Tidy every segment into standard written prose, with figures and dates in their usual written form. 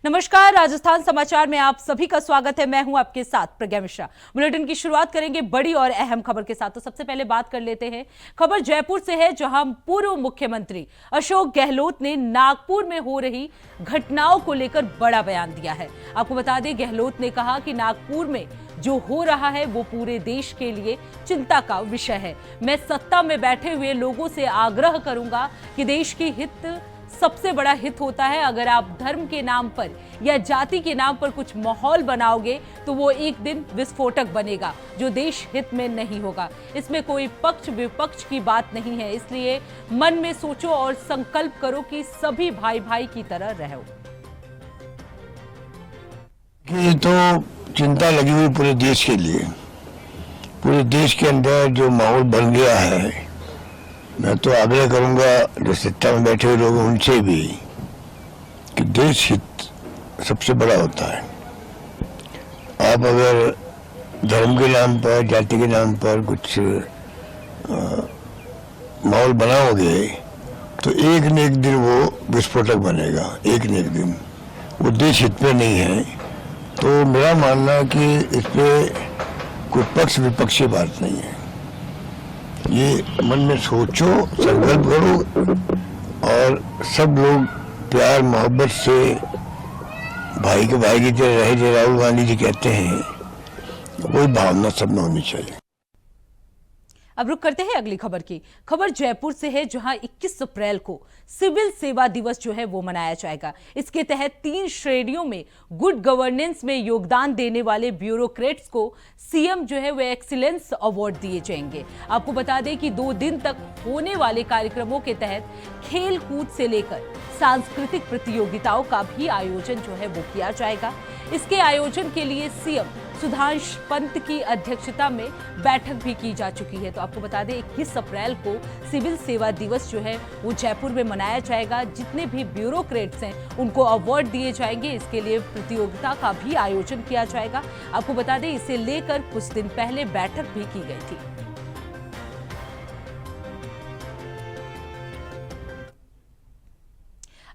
नमस्कार, राजस्थान समाचार में आप सभी का स्वागत है। मैं हूं आपके साथ प्रज्ञा मिश्रा। बुलेटिन की शुरुआत करेंगे बड़ी और अहम खबर के साथ। तो सबसे पहले बात कर लेते हैं, खबर जयपुर से है, जहां पूर्व मुख्यमंत्री अशोक गहलोत ने नागपुर में हो रही घटनाओं को लेकर बड़ा बयान दिया है। आपको बता दें, गहलोत ने कहा कि नागपुर में जो हो रहा है वो पूरे देश के लिए चिंता का विषय है। मैं सत्ता में बैठे हुए लोगों से आग्रह करूंगा कि देश की हित सबसे बड़ा हित होता है। अगर आप धर्म के नाम पर या जाति के नाम पर कुछ माहौल बनाओगे तो वो एक दिन विस्फोटक बनेगा, जो देश हित में नहीं होगा। इसमें कोई पक्ष विपक्ष की बात नहीं है, इसलिए मन में सोचो और संकल्प करो कि सभी भाई भाई की तरह रहो। ये तो चिंता लगी हुई पूरे देश के लिए। पूरे देश के अंदर जो माहौल बन गया है, मैं तो आग्रह करूंगा जो सत्ता में बैठे हुए लोग उनसे भी कि देश हित सबसे बड़ा होता है। आप अगर धर्म के नाम पर, जाति के नाम पर कुछ माहौल बनाओगे तो एक न एक दिन वो विस्फोटक बनेगा, एक न एक दिन। वो देश हित में नहीं है। तो मेरा मानना है कि इस पर कोई पक्ष विपक्ष की बात नहीं है। ये मन में सोचो, संकल्प करो और सब लोग प्यार मोहब्बत से भाई के भाई की तरह रहे, जो राहुल गांधी जी कहते हैं, वही भावना सब में होनी चाहिए। अब रुक करते हैं अगली खबर की। खबर जयपुर से है, जहां 21 अप्रैल को सिविल सेवा दिवस जो है वो मनाया जाएगा। इसके तहत 3 श्रेणियों में गुड गवर्नेंस में योगदान देने वाले ब्यूरोक्रेट्स को सीएम जो है वो एक्सीलेंस अवार्ड दिए जाएंगे। आपको बता दें कि 2 दिन तक होने वाले कार्यक्रमों के तहत खेल कूद से लेकर सांस्कृतिक प्रतियोगिताओं का भी आयोजन जो है वो किया जाएगा। इसके आयोजन के लिए सीएम सुधांश पंत की अध्यक्षता में बैठक भी की जा चुकी है। तो आपको बता दें, 21 अप्रैल को सिविल सेवा दिवस जो है वो जयपुर में मनाया जाएगा। जितने भी ब्यूरोक्रेट्स हैं उनको अवार्ड दिए जाएंगे। इसके लिए प्रतियोगिता का भी आयोजन किया जाएगा। आपको बता दें, इसे लेकर कुछ दिन पहले बैठक भी की गई थी।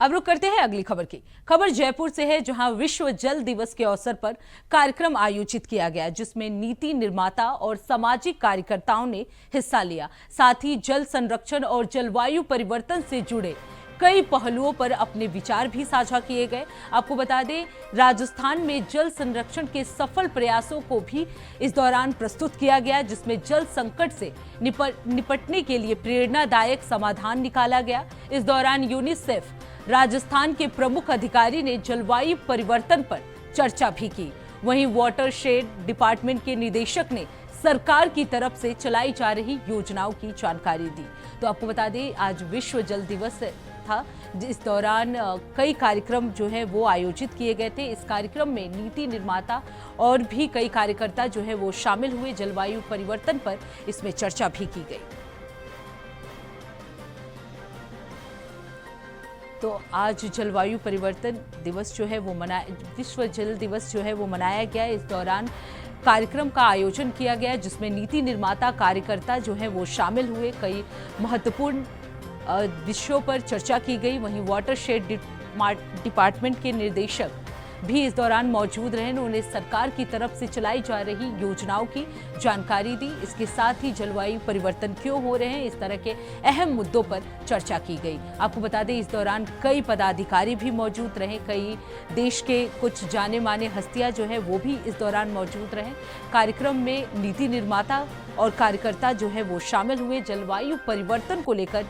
अब रुक करते हैं अगली खबर की। खबर जयपुर से है, जहां विश्व जल दिवस के अवसर पर कार्यक्रम आयोजित किया गया, जिसमें नीति निर्माता और सामाजिक कार्यकर्ताओं ने हिस्सा लिया। साथ ही जल संरक्षण और जलवायु परिवर्तन से जुड़े कई पहलुओं पर अपने विचार भी साझा किए गए। आपको बता दें, राजस्थान में जल संरक्षण के सफल प्रयासों को भी इस दौरान प्रस्तुत किया गया, जिसमें जल संकट से निपटने के लिए प्रेरणादायक समाधान निकाला गया। इस दौरान यूनिसेफ राजस्थान के प्रमुख अधिकारी ने जलवायु परिवर्तन पर चर्चा भी की। वहीं वाटरशेड डिपार्टमेंट के निदेशक ने सरकार की तरफ से चलाई जा रही योजनाओं की जानकारी दी। तो आपको बता दें, आज विश्व जल दिवस था। इस दौरान कई कार्यक्रम जो है वो आयोजित किए गए थे। इस कार्यक्रम में नीति निर्माता और भी कई कार्यकर्ता जो है वो शामिल हुए। जलवायु परिवर्तन पर इसमें चर्चा भी की गई। तो आज जलवायु परिवर्तन दिवस जो है वो विश्व जल दिवस जो है वो मनाया गया। इस दौरान कार्यक्रम का आयोजन किया गया, जिसमें नीति निर्माता कार्यकर्ता जो है वो शामिल हुए। कई महत्वपूर्ण विषयों पर चर्चा की गई। वहीं वाटरशेड डिपार्टमेंट के निर्देशक भी इस दौरान मौजूद रहे। उन्होंने सरकार की तरफ से चलाई जा रही योजनाओं की जानकारी दी। इसके साथ ही जलवायु परिवर्तन क्यों हो रहे हैं, इस तरह के अहम मुद्दों पर चर्चा की गई। आपको बता दें, इस दौरान कई पदाधिकारी भी मौजूद रहे। कई देश के कुछ जाने माने हस्तियां जो है वो भी इस दौरान मौजूद रहे। कार्यक्रम में नीति निर्माता और कार्यकर्ता जो है वो शामिल हुए। जलवायु परिवर्तन को लेकर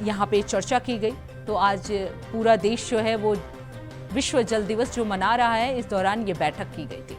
यहाँ पे चर्चा की गई। तो आज पूरा देश जो है वो विश्व जल दिवस जो मना रहा है, इस दौरान ये बैठक की गई थी।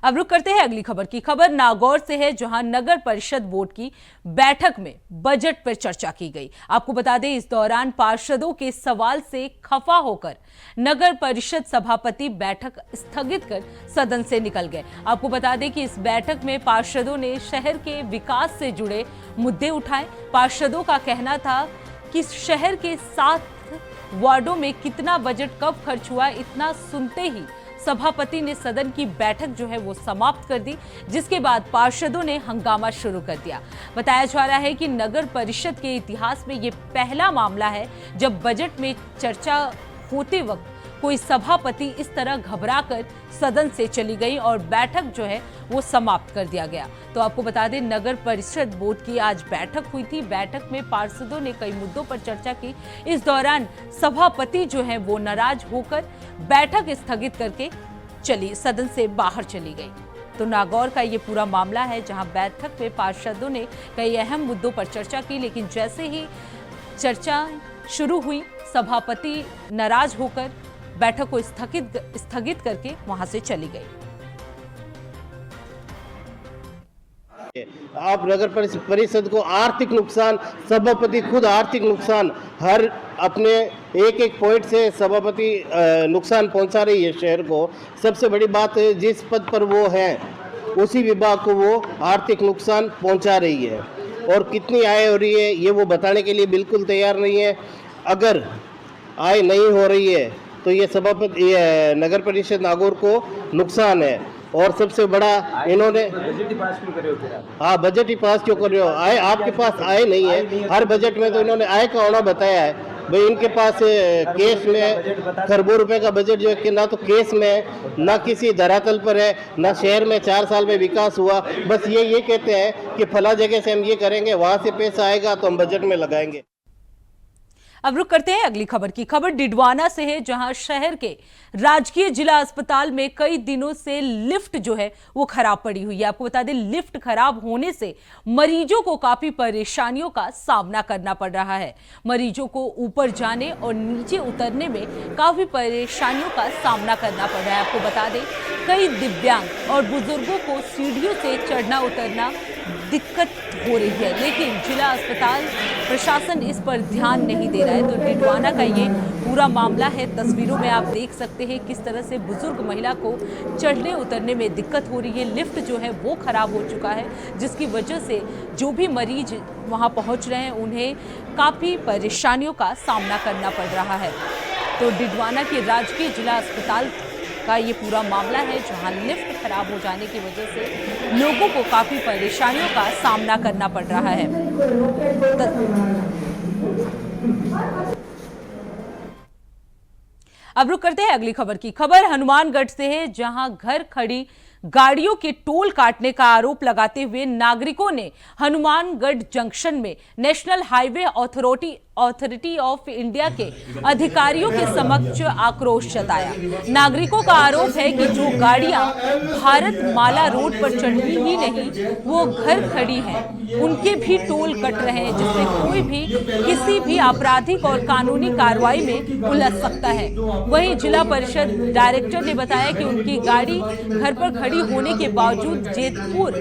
अब रुक करते हैं अगली खबर की। खबर नागौर से है, जहां नगर परिषद बोर्ड की बैठक में बजट पर चर्चा की गई। आपको बता दें, इस दौरान पार्षदों के सवाल से खफा होकर नगर परिषद सभापति बैठक स्थगित कर सदन से निकल गए। आपको बता दें कि इस बैठक में पार्षदों ने शहर के विकास से जुड़े मुद्दे उठाए। पार्षदों का कहना था कि शहर के 7 वार्डों में कितना बजट कब खर्च हुआ, इतना सुनते ही सभापति ने सदन की बैठक जो है वो समाप्त कर दी, जिसके बाद पार्षदों ने हंगामा शुरू कर दिया। बताया जा रहा है कि नगर परिषद के इतिहास में ये पहला मामला है जब बजट में चर्चा होते वक्त कोई सभापति इस तरह घबराकर सदन से चली गई और बैठक जो है वो समाप्त कर दिया गया। तो आपको बता दें, नगर परिषद बोर्ड की आज बैठक हुई थी। बैठक में पार्षदों ने कई मुद्दों पर चर्चा की। इस दौरान सभापति जो है वो नाराज होकर बैठक स्थगित करके सदन से बाहर चली गई। तो नागौर का ये पूरा मामला है जहां बैठक में पार्षदों ने कई अहम मुद्दों पर चर्चा की, लेकिन जैसे ही चर्चा शुरू हुई सभापति नाराज होकर बैठक को स्थगित करके वहां से चली गई। आप नगर परिषद को आर्थिक नुकसान, सभापति खुद आर्थिक नुकसान, हर अपने एक एक पॉइंट से सभापति नुकसान पहुंचा रही है शहर को। सबसे बड़ी बात है, जिस पद पर वो है उसी विभाग को वो आर्थिक नुकसान पहुंचा रही है और कितनी आय हो रही है ये वो बताने के लिए बिल्कुल तैयार नहीं है। अगर आय नहीं हो रही है तो ये सभापति, ये नगर परिषद नागौर को नुकसान है। और सबसे बड़ा इन्होंने बजट ही पास क्यों कर रहे हो? हाँ, बजट ही पास क्यों कर रहे हो? आय आपके पास आय नहीं है। हर बजट में तो इन्होंने आय का होना बताया है। भाई इनके पास केस में खरबों रुपए का बजट जो है कि ना तो केस में, ना किसी धरातल पर है, ना शहर में 4 साल में विकास हुआ। बस ये कहते हैं कि फला जगह से हम ये करेंगे, वहाँ से पैसा आएगा तो हम बजट में लगाएंगे। अब रुक करते हैं अगली खबर की। खबर डिडवाना से है, जहां शहर के राजकीय जिला अस्पताल में कई दिनों से लिफ्ट जो है वो खराब पड़ी हुई है। आपको बता दें, लिफ्ट खराब होने से मरीजों को काफी परेशानियों का सामना करना पड़ रहा है। मरीजों को ऊपर जाने और नीचे उतरने में काफी परेशानियों का सामना करना पड़ रहा है। आपको बता दें, कई दिव्यांग और बुजुर्गों को सीढ़ियों से चढ़ना उतरना दिक्कत हो रही है, लेकिन जिला अस्पताल प्रशासन इस पर ध्यान नहीं दे रहा है। तो डिडवाना का ये पूरा मामला है। तस्वीरों में आप देख सकते हैं किस तरह से बुजुर्ग महिला को चढ़ने उतरने में दिक्कत हो रही है। लिफ्ट जो है वो खराब हो चुका है, जिसकी वजह से जो भी मरीज वहां पहुंच रहे हैं उन्हें काफ़ी परेशानियों का सामना करना पड़ रहा है। तो डिडवाना के राजकीय जिला अस्पताल का ये पूरा मामला है, जहां लिफ्ट खराब हो जाने की वजह से लोगों को काफ़ी परेशानियों का सामना करना पड़ रहा है। अब रुक करते हैं अगली खबर की। खबर हनुमानगढ़ से है, जहां घर खड़ी गाड़ियों के टोल काटने का आरोप लगाते हुए नागरिकों ने हनुमानगढ़ जंक्शन में national highway authority of India के अधिकारियों के समक्ष आक्रोश जताया। नागरिकों का आरोप है कि जो गाड़ियां भारत माला रोड पर चढ़ी ही नहीं, वो घर खड़ी हैं, उनके भी टोल कट रहे हैं, जिससे कोई भी किसी भी आपराधिक और कानूनी कार्रवाई में उलझ सकता है। वहीं जिला परिषद डायरेक्टर ने बताया कि उनकी गाड़ी घर पर खड़ी होने के बावजूद जेतपुर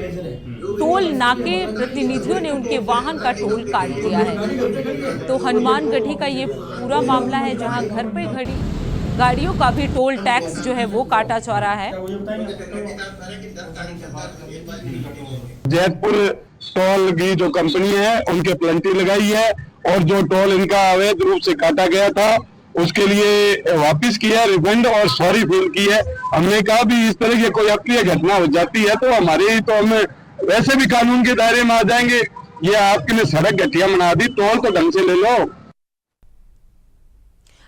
टोल नाके प्रतिनिधियों ने उनके वाहन का टोल काट दिया है। तो हनुमानगढ़ी का ये पूरा मामला है, जहां घर पे खड़ी गाड़ियों का भी टोल टैक्स जो है वो काटा जा रहा है। जयपुर टोल की जो कंपनी है उनके प्लेंटी लगाई है और जो टोल इनका अवैध रूप से काटा गया था उसके लिए वापस किया, रिफंड और सॉरी फील की है। हमने कहा भी इस तरह की कोई अप्रिय घटना हो जाती है तो हमारे तो हम वैसे भी कानून के दायरे में आ जाएंगे। ये आपके लिए सड़क घटिया बना दी, टोल तो ढंग से ले लो।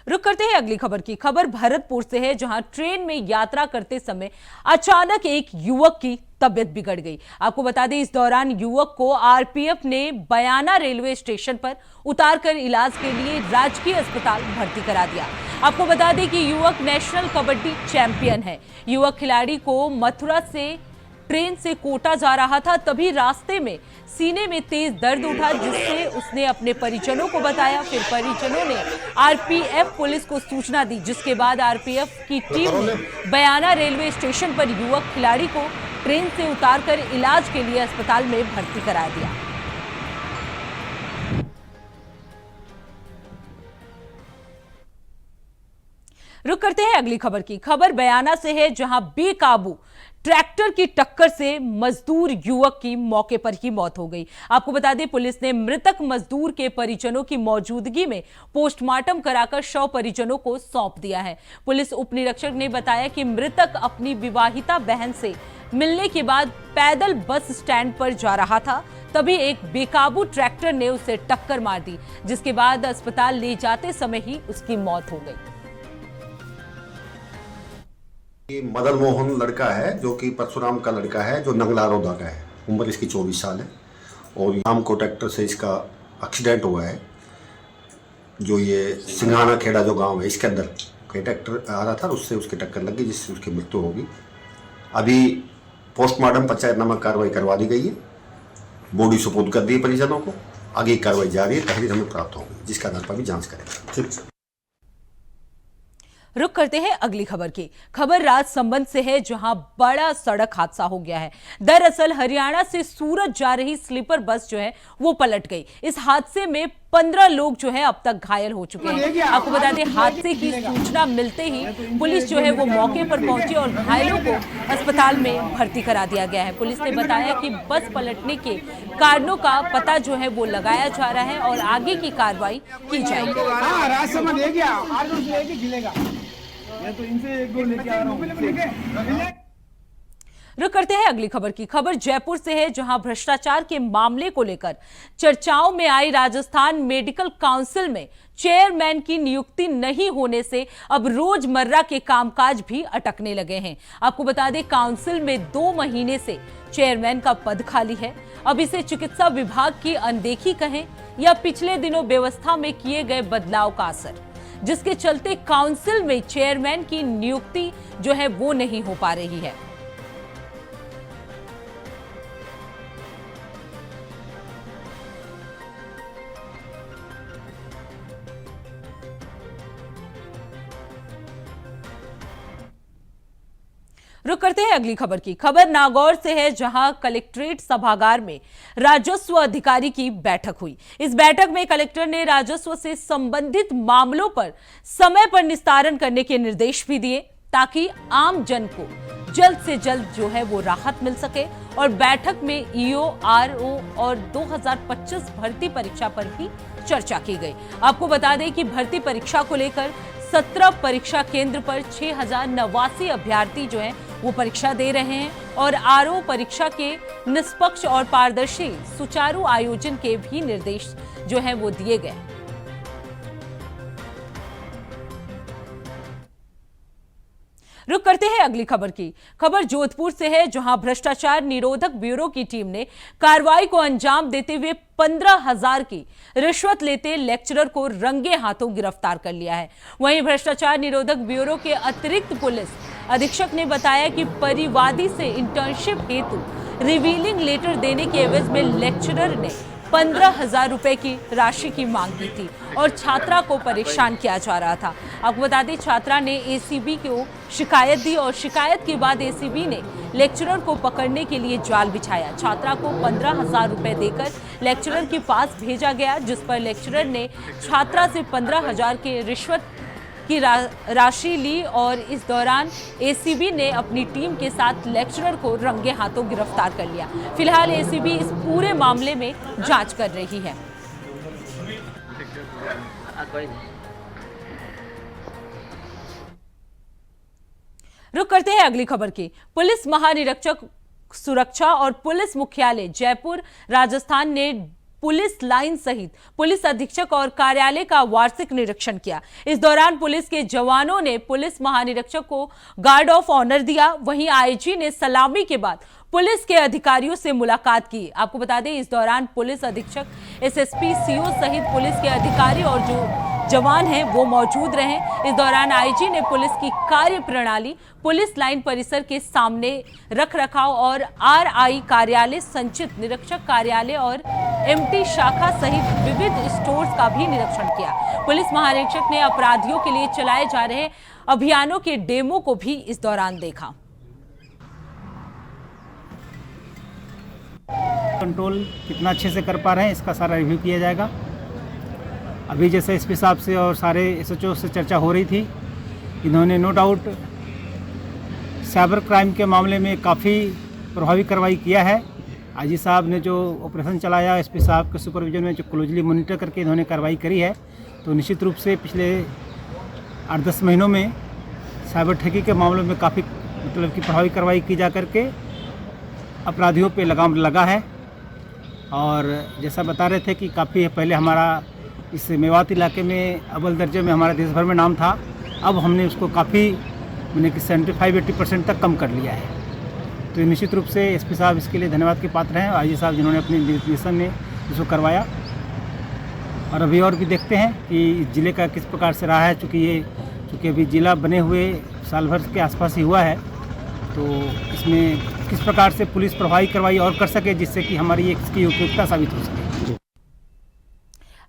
रुक करते हैं अगली खबर की। खबर भरतपुर से है, जहां ट्रेन में यात्रा करते समय अचानक एक युवक की तबियत बिगड़ गई। आपको बता दें, इस दौरान युवक को आरपीएफ ने बयाना रेलवे स्टेशन पर उतारकर इलाज के लिए राजकीय अस्पताल भर्ती करा दिया। आपको बता दें कि युवक नेशनल कबड्डी चैंपियन है। युवक खिलाड़ी को मथुरा से ट्रेन से कोटा जा रहा था, तभी रास्ते में सीने में तेज दर्द उठा, जिससे उसने अपने परिजनों को बताया। फिर परिजनों ने आरपीएफ पुलिस को सूचना दी, जिसके बाद आरपीएफ की टीम ने बयाना रेलवे स्टेशन पर युवक खिलाड़ी को ट्रेन से उतारकर इलाज के लिए अस्पताल में भर्ती करा दिया। रुक करते हैं अगली खबर की। खबर बयाना से है, जहां बेकाबू ट्रैक्टर की टक्कर से मजदूर युवक की मौके पर ही मौत हो गई। आपको बता दें, पुलिस ने मृतक मजदूर के परिजनों की मौजूदगी में पोस्टमार्टम कराकर शव परिजनों को सौंप दिया है। पुलिस उप निरीक्षक ने बताया कि मृतक अपनी विवाहिता बहन से मिलने के बाद पैदल बस स्टैंड पर जा रहा था, तभी एक बेकाबू ट्रैक्टर ने उसे टक्कर मार दी, जिसके बाद अस्पताल ले जाते समय ही उसकी मौत हो गई। ये मदन मोहन लड़का है जो कि परशुराम का लड़का है, जो नंगलारोदा का है। उम्र इसकी 24 साल है और शाम को ट्रैक्टर से इसका एक्सीडेंट हुआ है। जो ये सिंघाना खेड़ा जो गांव है, इसके अंदर कहीं ट्रैक्टर आ रहा था, उससे उसकी टक्कर लगी, जिससे उसकी मृत्यु होगी। अभी पोस्टमार्टम पंचायतनामा कार्रवाई करवा दी गई है, बॉडी सुपुर्द कर दी है परिजनों को। आगे की कार्रवाई जारी है, तहरीर हमें प्राप्त होगी, जिसका आधार पर भी जाँच करेंगे। रुक करते हैं अगली खबर की। खबर राजसमंद से है, जहां बड़ा सड़क हादसा हो गया है। दरअसल हरियाणा से सूरत जा रही स्लीपर बस जो है वो पलट गई। इस हादसे में 15 लोग जो है अब तक घायल हो चुके हैं। आपको बता दें, हादसे की सूचना मिलते ही पुलिस जो है वो मौके पर पहुंची और घायलों को अस्पताल में भर्ती करा दिया गया है। पुलिस ने बताया कि बस पलटने के कारणों का पता जो है वो लगाया जा रहा है और आगे की कार्रवाई की जाएगी। रुक करते हैं अगली खबर की। खबर जयपुर से है, जहां भ्रष्टाचार के मामले को लेकर चर्चाओं में आई राजस्थान मेडिकल काउंसिल में चेयरमैन की नियुक्ति नहीं होने से अब रोजमर्रा के कामकाज भी अटकने लगे हैं। आपको बता दें, काउंसिल में 2 महीने से चेयरमैन का पद खाली है। अब इसे चिकित्सा विभाग की अनदेखी कहें या पिछले दिनों व्यवस्था में किए गए बदलाव का असर, जिसके चलते काउंसिल में चेयरमैन की नियुक्ति जो है वो नहीं हो पा रही है। रुक करते हैं अगली खबर की। खबर नागौर से है, जहां कलेक्ट्रेट सभागार में राजस्व अधिकारी की बैठक हुई। इस बैठक में कलेक्टर ने राजस्व से संबंधित मामलों पर समय पर निस्तारण करने के निर्देश भी दिए, ताकि आम जन को जल्द से जल्द जो है वो राहत मिल सके। और बैठक में ईओ, आरओ और 2025 भर्ती परीक्षा पर भी चर्चा की गई। आपको बता दें कि भर्ती परीक्षा को लेकर 17 परीक्षा केंद्र पर 6089 अभ्यर्थी जो हैं वो परीक्षा दे रहे हैं और आरओ परीक्षा के निष्पक्ष और पारदर्शी सुचारू आयोजन के भी निर्देश जो हैं वो दिए गए। रुक करते हैं अगली खबर की। खबर जोधपुर से है, जहां भ्रष्टाचार निरोधक ब्यूरो की टीम ने कार्रवाई को अंजाम देते हुए 15,000 की रिश्वत लेते लेक्चरर को रंगे हाथों गिरफ्तार कर लिया है। वहीं भ्रष्टाचार निरोधक ब्यूरो के अतिरिक्त पुलिस अधीक्षक ने बताया कि परिवादी से इंटर्नशिप हेतु रिवीलिंग लेटर देने के एवज में लेक्चरर ने 15,000 रुपए की राशि की मांग की थी और छात्रा को परेशान किया जा रहा था। आपको बता दें, छात्रा ने एसीबी को शिकायत दी और शिकायत के बाद एसीबी ने लेक्चरर को पकड़ने के लिए जाल बिछाया। छात्रा को 15,000 रुपए देकर लेक्चरर के पास भेजा गया, जिस पर लेक्चरर ने छात्रा से 15,000 की रिश्वत की राशि ली और इस दौरान एसीबी ने अपनी टीम के साथ लेक्चरर को रंगे हाथों गिरफ्तार कर लिया। फिलहाल एसीबी इस पूरे मामले में जांच कर रही है। रुक करते हैं अगली खबर की। पुलिस महानिरीक्षक सुरक्षा और पुलिस मुख्यालय जयपुर राजस्थान ने पुलिस लाइन सहित पुलिस अधीक्षक और कार्यालय का वार्षिक निरीक्षण किया। इस दौरान पुलिस के जवानों ने पुलिस महानिरीक्षक को गार्ड ऑफ ऑनर दिया। वहीं आईजी ने सलामी के बाद पुलिस के अधिकारियों से मुलाकात की। आपको बता दें, इस दौरान पुलिस अधीक्षक, एसएसपी, सीओ सहित पुलिस के अधिकारी और जो जवान हैं वो मौजूद रहे। इस दौरान आईजी ने पुलिस की कार्य प्रणाली, पुलिस लाइन परिसर के सामने रख रखाव और आरआई कार्यालय, संचित निरीक्षक कार्यालय और एमटी शाखा सहित विविध स्टोर्स का भी निरीक्षण किया। पुलिस महानिरीक्षक ने अपराधियों के लिए चलाए जा रहे अभियानों के डेमो को भी इस दौरान देखा। कंट्रोल कितना अच्छे से कर पा रहे हैं, इसका सारा रिव्यू किया जाएगा। अभी जैसे एसपी साहब से और सारे एसएचओ से चर्चा हो रही थी इन्होंने नो डाउट साइबर क्राइम के मामले में काफ़ी प्रभावी कार्रवाई किया है। आईजी साहब ने जो ऑपरेशन चलाया, एसपी साहब के सुपरविजन में जो क्लोजली मॉनिटर करके इन्होंने कार्रवाई करी है, तो निश्चित रूप से पिछले 8-10 महीनों में साइबर ठगी के मामलों में काफ़ी मतलब कि प्रभावी कार्रवाई की जा करके अपराधियों पे लगाम लगा है। और जैसा बता रहे थे कि काफ़ी पहले हमारा इस मेवात इलाके में अव्वल दर्जे में हमारा देश भर में नाम था, अब हमने उसको काफ़ी मैंने कि 75-80% तक कम कर लिया है। तो निश्चित रूप से एसपी साहब इसके लिए धन्यवाद के पात्र हैं, आईजी साहब जिन्होंने अपने निर्देशन में इसको करवाया। और अभी और भी देखते हैं कि इस ज़िले का किस प्रकार से रहा है, चूँकि अभी ज़िला बने हुए साल भर के आसपास ही हुआ है, तो इसमें किस प्रकार से पुलिस प्रभावी कार्रवाई और कर सके जिससे कि हमारी इसकी उपयुक्तता साबित हो सके।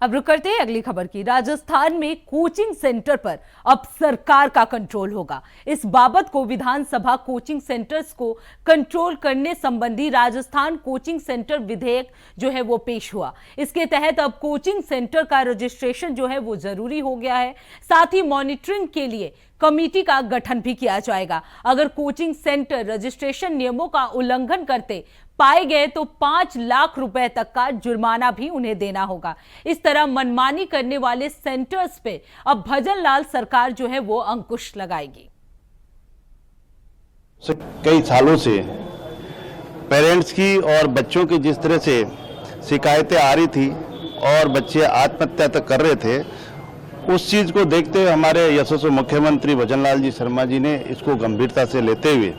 अब रुक करते हैं अगली खबर की। राजस्थान में कोचिंग सेंटर पर अब सरकार का कंट्रोल होगा। इस बाबत को विधानसभा कोचिंग सेंटर्स को कंट्रोल करने संबंधी राजस्थान कोचिंग सेंटर विधेयक जो है वो पेश हुआ। इसके तहत अब कोचिंग सेंटर का रजिस्ट्रेशन जो है वो जरूरी हो गया है। साथ ही मॉनिटरिंग के लिए कमेटी का गठन भी किया जाएगा। अगर कोचिंग सेंटर रजिस्ट्रेशन नियमों का उल्लंघन करते पाए गए तो 5 लाख रुपए तक का जुर्माना भी उन्हें देना होगा। इस तरह मनमानी करने वाले सेंटर्स पे अब भजन लाल सरकार जो है वो अंकुश लगाएगी। कई सालों से पेरेंट्स की और बच्चों की जिस तरह से शिकायतें आ रही थी और बच्चे आत्महत्या तक कर रहे थे, उस चीज को देखते हुए हमारे यशस्वी मुख्यमंत्री भजन लाल जी शर्मा जी ने इसको गंभीरता से लेते हुए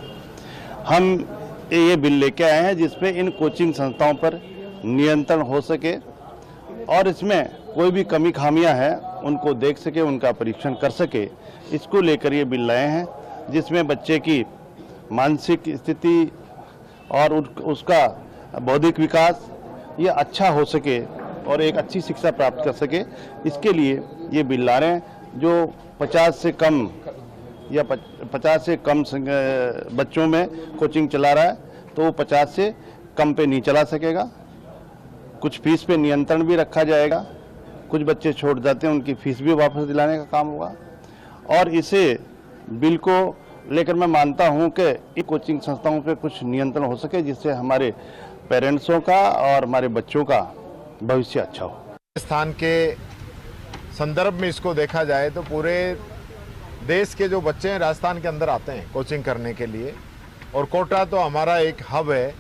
हम ये बिल लेके आए हैं जिसमें इन कोचिंग संस्थाओं पर नियंत्रण हो सके और इसमें कोई भी कमी खामियां हैं उनको देख सके, उनका परीक्षण कर सके। इसको लेकर ये बिल लाए हैं जिसमें बच्चे की मानसिक स्थिति और उसका बौद्धिक विकास ये अच्छा हो सके और एक अच्छी शिक्षा प्राप्त कर सके। इसके लिए ये बिल ला रहे हैं। जो 50 से कम या 50 से कम बच्चों में कोचिंग चला रहा है तो वो 50 से कम पे नहीं चला सकेगा। कुछ फीस पे नियंत्रण भी रखा जाएगा। कुछ बच्चे छोड़ जाते हैं, उनकी फीस भी वापस दिलाने का काम होगा। और इसे बिल को लेकर मैं मानता हूं कि इन कोचिंग संस्थाओं पे कुछ नियंत्रण हो सके जिससे हमारे पेरेंट्सों का और हमारे बच्चों का भविष्य अच्छा हो। राजस्थान के संदर्भ में इसको देखा जाए तो पूरे देश के जो बच्चे हैं राजस्थान के अंदर आते हैं कोचिंग करने के लिए, और कोटा तो हमारा एक हब है।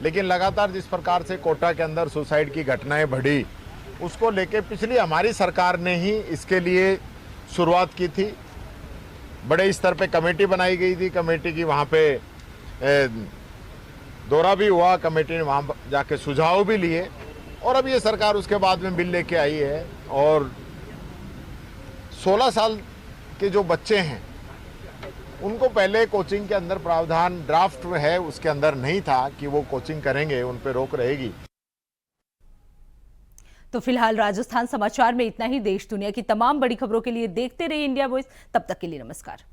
लेकिन लगातार जिस प्रकार से कोटा के अंदर सुसाइड की घटनाएं बढ़ी, उसको लेके पिछली हमारी सरकार ने ही इसके लिए शुरुआत की थी। बड़े स्तर पे कमेटी बनाई गई थी, कमेटी की वहाँ पे दौरा भी हुआ, कमेटी ने वहाँ जाके सुझाव भी लिए, और अब ये सरकार उसके बाद में बिल लेके आई है। और 16 साल के जो बच्चे हैं उनको पहले कोचिंग के अंदर प्रावधान ड्राफ्ट है उसके अंदर नहीं था कि वो कोचिंग करेंगे, उन पे रोक रहेगी। तो फिलहाल राजस्थान समाचार में इतना ही। देश दुनिया की तमाम बड़ी खबरों के लिए देखते रहिए इंडिया वॉइस। तब तक के लिए नमस्कार।